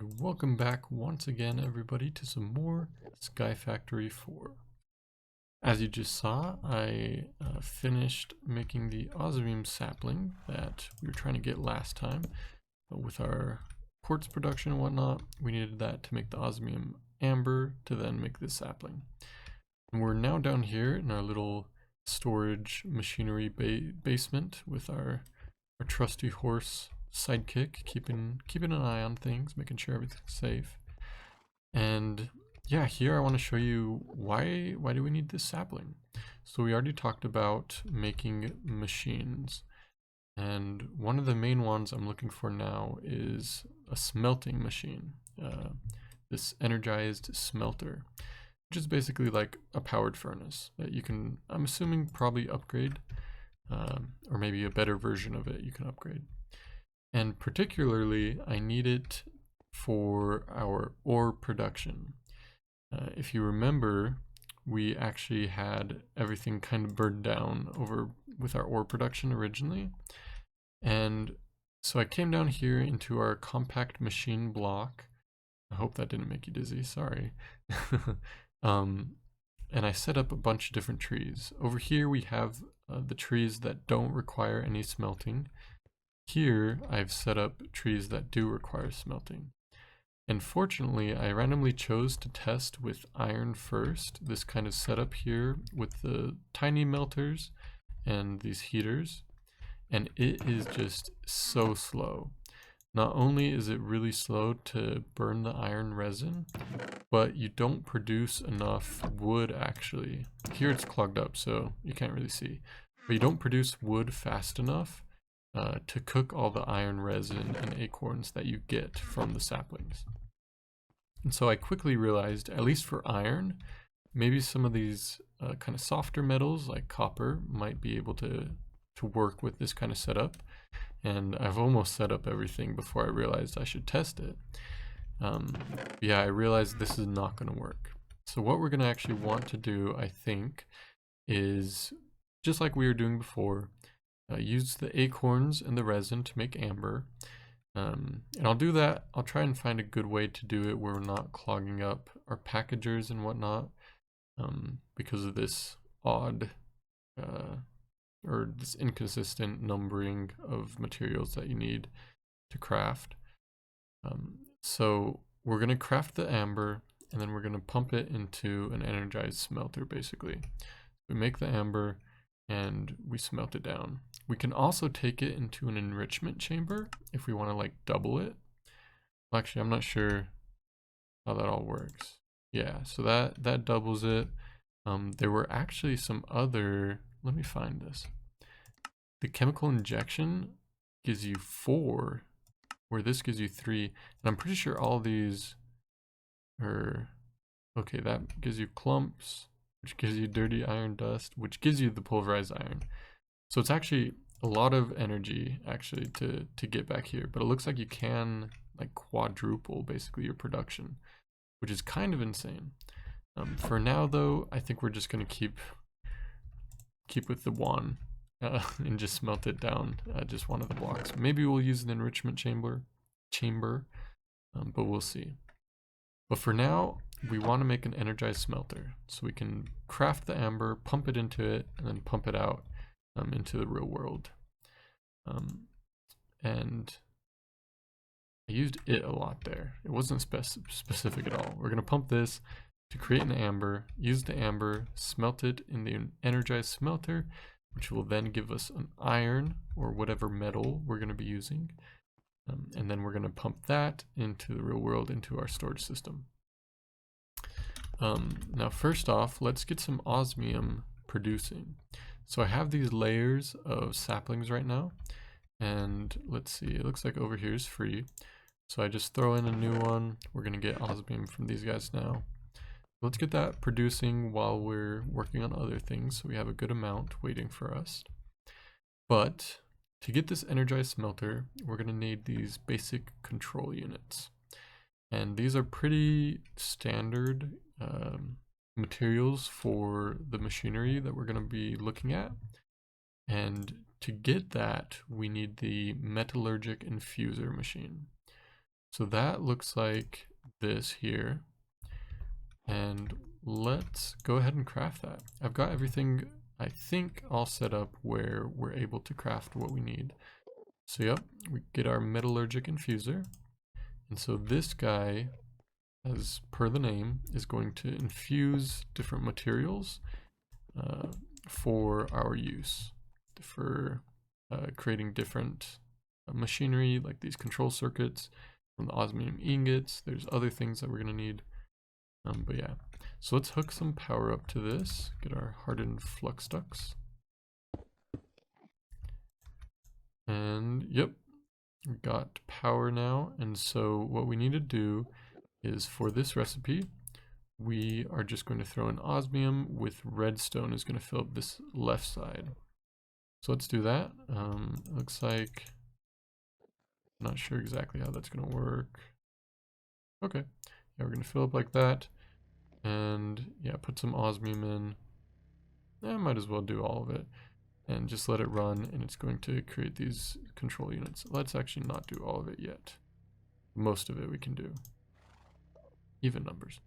And welcome back once again, everybody, to some more SkyFactory 4. As you just saw, I finished making the osmium sapling that we were trying to get last time. But with our quartz production and whatnot, we needed that to make the osmium amber to then make this sapling. And we're now down here in our little storage machinery basement with our trusty horse sidekick, keeping an eye on things, making sure everything's safe. And yeah, here I want to show you why do we need this sapling. So we already talked about making machines, and one of the main ones I'm looking for now is a smelting machine, this energized smelter, which is basically like a powered furnace that you can, I'm assuming, probably upgrade, or maybe a better version of it you can upgrade. And particularly, I need it for our ore production. If you remember, we actually had everything kind of burned down over with our ore production originally. And so I came down here into our compact machine block. I hope that didn't make you dizzy, sorry. And I set up a bunch of different trees. Over here we have the trees that don't require any smelting. Here, I've set up trees that do require smelting. And fortunately, I randomly chose to test with iron first, this kind of setup here with the tiny melters and these heaters. And it is just so slow. Not only is it really slow to burn the iron resin, but you don't produce enough wood actually. Here it's clogged up, so you can't really see. But you don't produce wood fast enough to cook all the iron resin and acorns that you get from the saplings. And so I quickly realized, at least for iron, maybe some of these kind of softer metals like copper might be able to work with this kind of setup. And I've almost set up everything before I realized I should test it. Yeah, I realized this is not going to work. So what we're going to actually want to do, I think, is just like we were doing before, use the acorns and the resin to make amber. And I'll do that. I'll try and find a good way to do it where we're not clogging up our packagers and whatnot, because of this odd or this inconsistent numbering of materials that you need to craft. So we're going to craft the amber, and then we're going to pump it into an energized smelter basically. We make the amber and we smelt it down. We can also take it into an enrichment chamber if we want to like double it. Well, actually, I'm not sure how that all works. Yeah, so that doubles it. There were actually some other, let me find this. The chemical injection gives you 4, where this gives you 3. And I'm pretty sure all these are, okay, that gives you clumps, which gives you dirty iron dust, which gives you the pulverized iron. So it's actually a lot of energy actually to get back here, but it looks like you can like quadruple basically your production, which is kind of insane. For now though, I think we're just gonna keep with the one and just smelt it down, just one of the blocks. Maybe we'll use an enrichment chamber, but we'll see. But for now, we want to make an energized smelter, so we can craft the amber, pump it into it, and then pump it out into the real world. And I used it a lot there. It wasn't specific at all. We're going to pump this to create an amber, use the amber, smelt it in the energized smelter, which will then give us an iron or whatever metal we're going to be using. And then we're going to pump that into the real world, into our storage system. Now first off, let's get some osmium producing. So I have these layers of saplings right now, and let's see, it looks like over here is free. So I just throw in a new one. We're going to get osmium from these guys now. Let's get that producing while we're working on other things, so we have a good amount waiting for us. But to get this energized smelter, we're going to need these basic control units. And these are pretty standard materials for the machinery that we're going to be looking at. And to get that, we need the metallurgic infuser machine. So that looks like this here. And let's go ahead and craft that. I've got everything, I think, all set up where we're able to craft what we need. So yep, we get our metallurgic infuser. And so this guy, as per the name, is going to infuse different materials for our use, for creating different machinery, like these control circuits from the osmium ingots. There's other things that we're going to need. But yeah, so let's hook some power up to this, get our hardened flux ducts. And yep, we got power now. And so what we need to do is, for this recipe, we are just going to throw in osmium with redstone is going to fill up this left side. So let's do that. It looks like, I'm not sure exactly how that's going to work. Okay, yeah, we're going to fill up like that. And yeah, put some osmium in. I might as well do all of it. And just let it run, and it's going to create these control units. Let's actually not do all of it yet. Most of it we can do. Even numbers.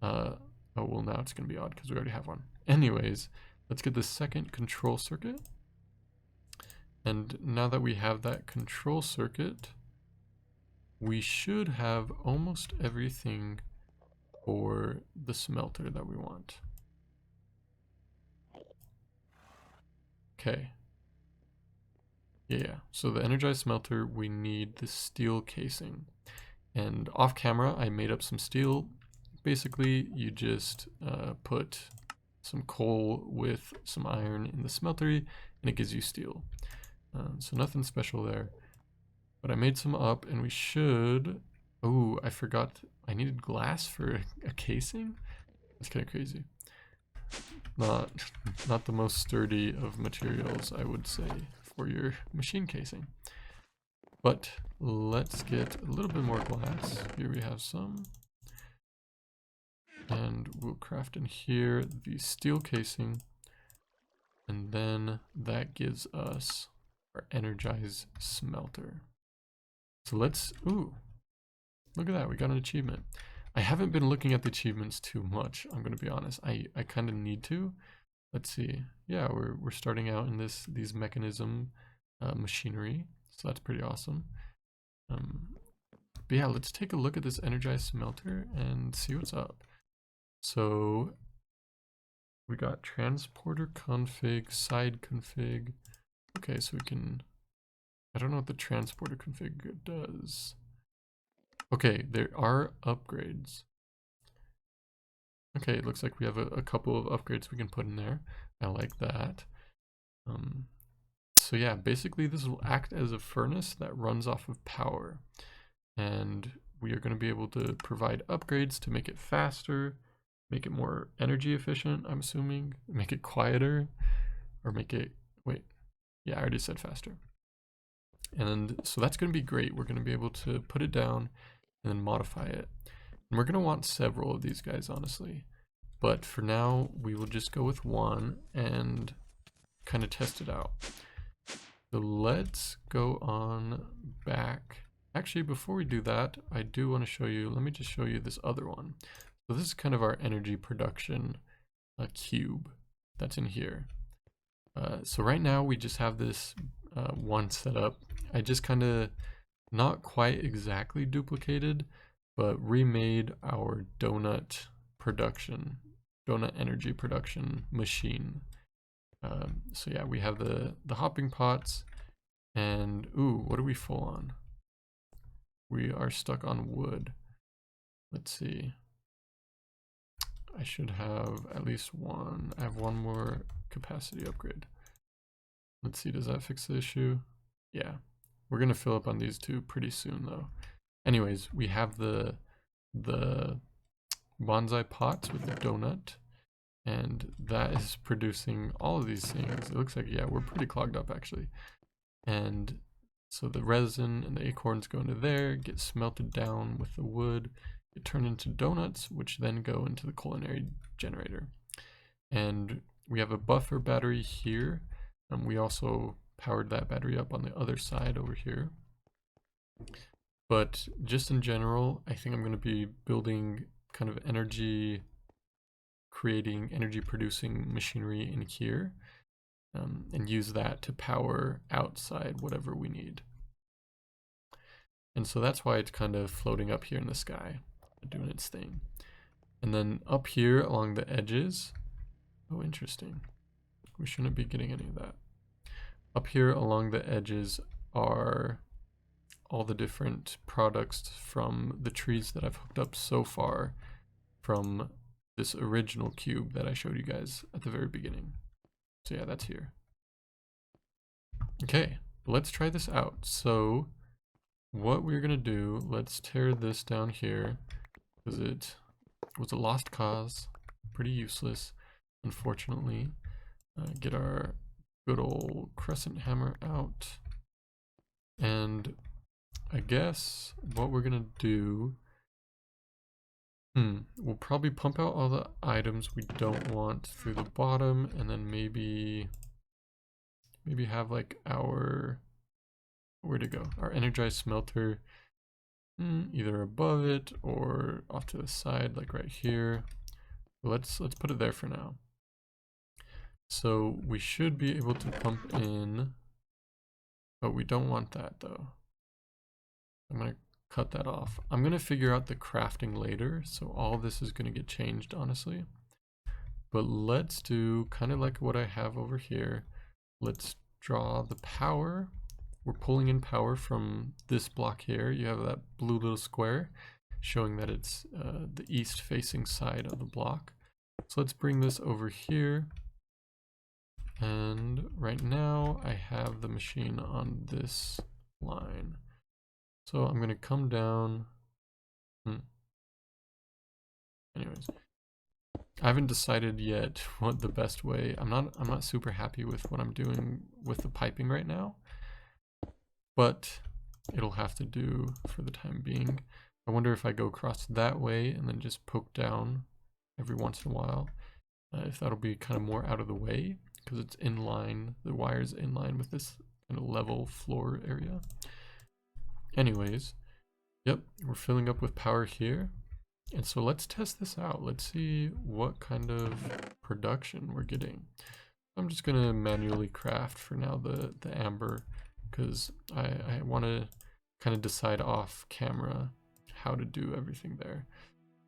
Oh, well, now it's going to be odd because we already have one. Anyways, let's get the second control circuit. And now that we have that control circuit, we should have almost everything for the smelter that we want. Okay. Yeah, so the energized smelter, we need the steel casing. And off camera, I made up some steel. Basically, you just put some coal with some iron in the smeltery, and it gives you steel. So nothing special there. But I made some up, and we should... Oh, I forgot. I needed glass for a casing? That's kind of crazy. Not the most sturdy of materials, I would say, for your machine casing. But let's get a little bit more glass. Here we have some. And we'll craft in here the steel casing. And then that gives us our energized smelter. So let's, ooh, look at that, we got an achievement. I haven't been looking at the achievements too much, I'm gonna be honest. I kind of need to. Let's see. Yeah, we're starting out in these mechanism machinery, so that's pretty awesome. But yeah, let's take a look at this energized smelter and see what's up. So we got transporter config, side config. Okay, so we can, I don't know what the transporter config does. Okay, there are upgrades. Okay, it looks like we have a couple of upgrades we can put in there. I like that. So yeah, basically this will act as a furnace that runs off of power. And we are going to be able to provide upgrades to make it faster, make it more energy efficient, I'm assuming, make it quieter, or make it, wait, yeah, I already said faster. And so that's going to be great. We're going to be able to put it down and then modify it. And we're going to want several of these guys, honestly. But for now, we will just go with one and kind of test it out. So let's go on back. Actually, before we do that, I do want to show you, let me just show you this other one. So this is kind of our energy production cube that's in here. So right now we just have this one set up. I just kind of, not quite exactly duplicated, but remade our donut energy production machine. So yeah, we have the hopping pots, and ooh, what are we full on? We are stuck on wood. Let's see. I should have at least one. I have one more capacity upgrade. Let's see, does that fix the issue? Yeah. We're gonna fill up on these two pretty soon though. Anyways, we have the bonsai pots with the donut, and that is producing all of these things. It looks like, yeah, we're pretty clogged up actually. And so the resin and the acorns go into there, get smelted down with the wood, get turned into donuts, which then go into the culinary generator. And we have a buffer battery here, and we also powered that battery up on the other side over here. but just in general, I think I'm going to be building kind of creating energy producing machinery in here, and use that to power outside whatever we need. And so that's why it's kind of floating up here in the sky, doing its thing. And then up here along the edges, oh, interesting. We shouldn't be getting any of that. Up here along the edges are all the different products from the trees that I've hooked up so far from this original cube that I showed you guys at the very beginning. So yeah, that's here. Okay, let's try this out. So what we're gonna do, let's tear this down here because it was a lost cause, pretty useless, unfortunately. Get our good old crescent hammer out, and I guess what we're gonna do, we'll probably pump out all the items we don't want through the bottom, and then maybe have like our, where to go, our energized smelter either above it or off to the side, like right here. Let's put it there for now. So we should be able to pump in, but we don't want that though. I'm gonna cut that off. I'm gonna figure out the crafting later, so all this is gonna get changed, honestly. But let's do kind of like what I have over here. Let's draw the power. We're pulling in power from this block here. You have that blue little square showing that it's the east facing side of the block. So let's bring this over here. And right now I have the machine on this line. So I'm gonna come down. Anyways, I haven't decided yet what the best way. I'm not super happy with what I'm doing with the piping right now, but it'll have to do for the time being. I wonder if I go across that way and then just poke down every once in a while, if that'll be kind of more out of the way, because it's in line, the wire's in line with this kind of level floor area. Anyways, yep, we're filling up with power here. And so let's test this out. Let's see what kind of production we're getting. I'm just gonna manually craft for now the amber, because I want to kind of decide off camera how to do everything there.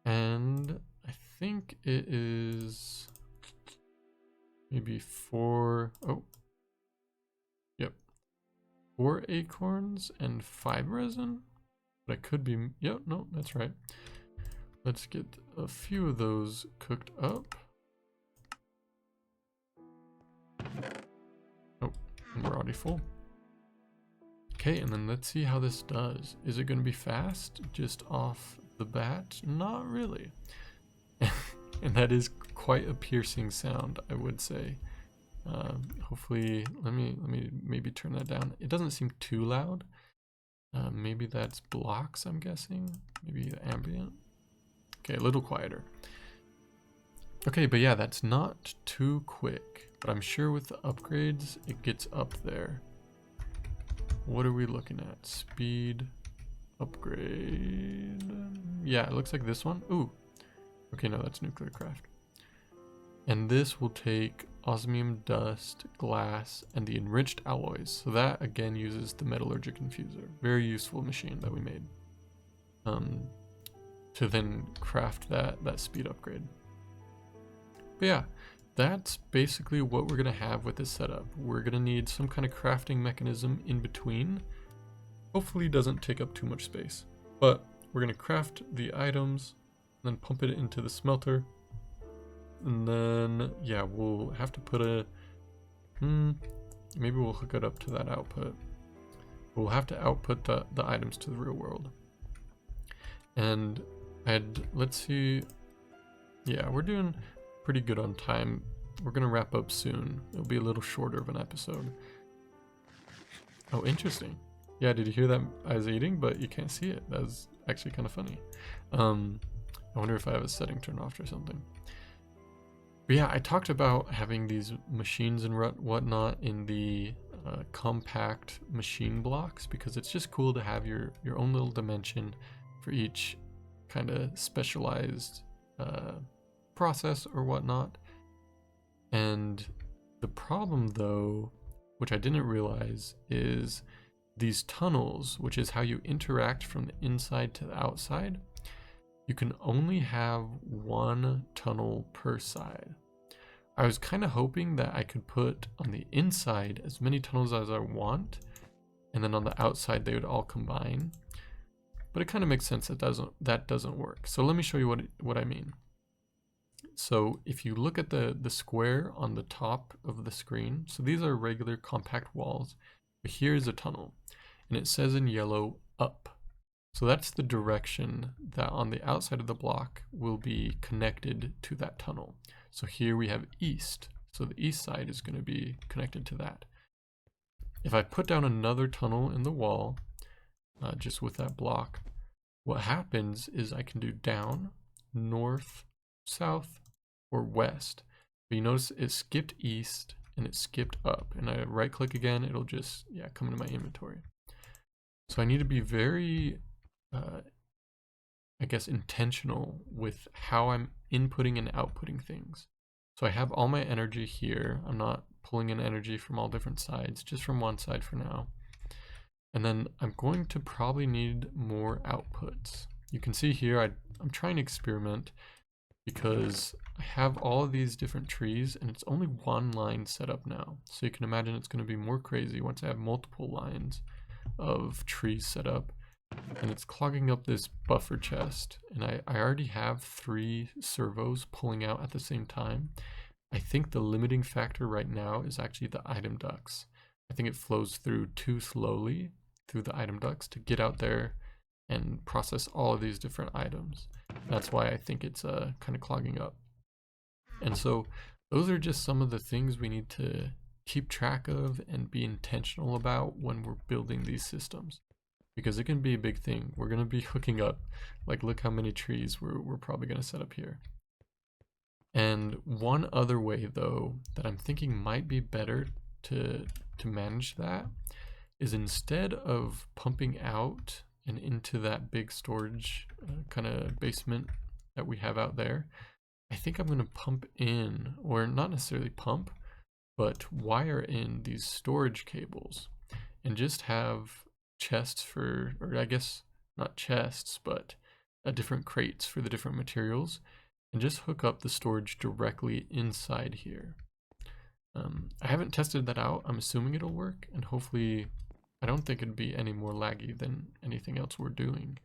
And I think it is maybe 4 acorns and 5 resin. But I could be, yep, no, that's right. Let's get a few of those cooked up. Oh, and we're already full. Okay, and then let's see how this does. Is it going to be fast just off the bat? Not really. And that is quite a piercing sound, I would say. Hopefully, let me maybe turn that down. It doesn't seem too loud. Maybe that's blocks, I'm guessing. Maybe ambient. Okay, a little quieter. Okay, but yeah, that's not too quick. But I'm sure with the upgrades, it gets up there. What are we looking at? Speed, upgrade. Yeah, it looks like this one. Ooh. Okay, no, that's nuclear craft. And this will take osmium dust, glass, and the enriched alloys. So that again uses the metallurgic infuser. Very useful machine that we made. To then craft that speed upgrade. But yeah, that's basically what we're gonna have with this setup. We're gonna need some kind of crafting mechanism in between. Hopefully it doesn't take up too much space. But we're gonna craft the items, and then pump it into the smelter. And then, yeah, we'll have to put a, maybe we'll hook it up to that output. We'll have to output the items to the real world. And let's see, yeah, we're doing pretty good on time. We're gonna wrap up soon. It'll be a little shorter of an episode. Oh, interesting. Yeah, did you hear that? I was eating, but you can't see it. That was actually kind of funny. I wonder if I have a setting turned off or something. But yeah, I talked about having these machines and whatnot in the compact machine blocks, because it's just cool to have your own little dimension for each kind of specialized process or whatnot. And the problem though, which I didn't realize, is these tunnels, which is how you interact from the inside to the outside. You can only have one tunnel per side. I was kind of hoping that I could put on the inside as many tunnels as I want, and then on the outside they would all combine. But it kind of makes sense that doesn't work. So let me show you what I mean. So if you look at the square on the top of the screen, so these are regular compact walls, but here's a tunnel, and it says in yellow, up. So that's the direction that on the outside of the block will be connected to that tunnel. So here we have east, so the east side is going to be connected to that. If I put down another tunnel in the wall, just with that block, what happens is I can do down, north, south, or west. But you notice it skipped east and it skipped up, and I right click again, it'll just come into my inventory. So I need to be very I guess intentional with how I'm inputting and outputting things. So I have all my energy here. I'm not pulling in energy from all different sides, just from one side for now. And then I'm going to probably need more outputs. You can see here I'm trying to experiment, because I have all of these different trees and it's only one line set up now. So you can imagine it's going to be more crazy once I have multiple lines of trees set up. And it's clogging up this buffer chest, and I already have 3 servos pulling out at the same time. I think the limiting factor right now is actually the item ducts. I think it flows through too slowly through the item ducts to get out there and process all of these different items. That's why I think it's kind of clogging up. And so those are just some of the things we need to keep track of and be intentional about when we're building these systems, because it can be a big thing. We're going to be hooking up, like, look how many trees we're probably going to set up here. And one other way though that I'm thinking might be better to manage that is, instead of pumping out and into that big storage kind of basement that we have out there, I think I'm going to pump in, or not necessarily pump, but wire in these storage cables and just have chests for, or I guess not chests, but different crates for the different materials, and just hook up the storage directly inside here. I haven't tested that out. I'm assuming it'll work, and hopefully I don't think it'd be any more laggy than anything else we're doing.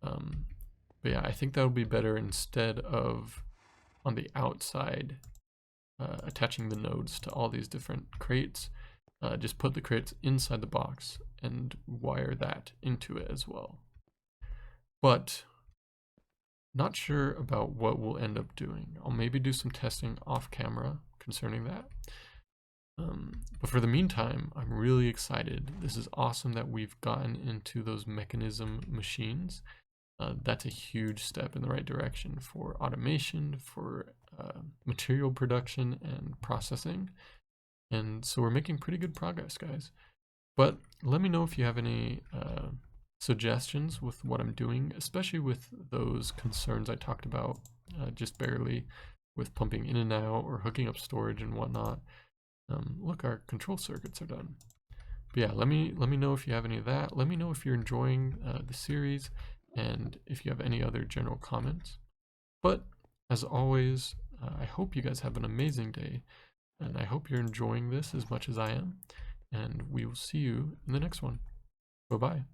But yeah, I think that'll be better, instead of on the outside attaching the nodes to all these different crates. Just put the crates inside the box and wire that into it as well. But not sure about what we'll end up doing. I'll maybe do some testing off camera concerning that. But for the meantime, I'm really excited. This is awesome that we've gotten into those Mekanism machines. That's a huge step in the right direction for automation, for material production and processing. And so we're making pretty good progress, guys. But let me know if you have any suggestions with what I'm doing, especially with those concerns I talked about just barely, with pumping in and out or hooking up storage and whatnot. Look, our control circuits are done. But yeah, let me know if you have any of that. Let me know if you're enjoying the series, and if you have any other general comments. But as always, I hope you guys have an amazing day, and I hope you're enjoying this as much as I am, and we will see you in the next one. Bye-bye.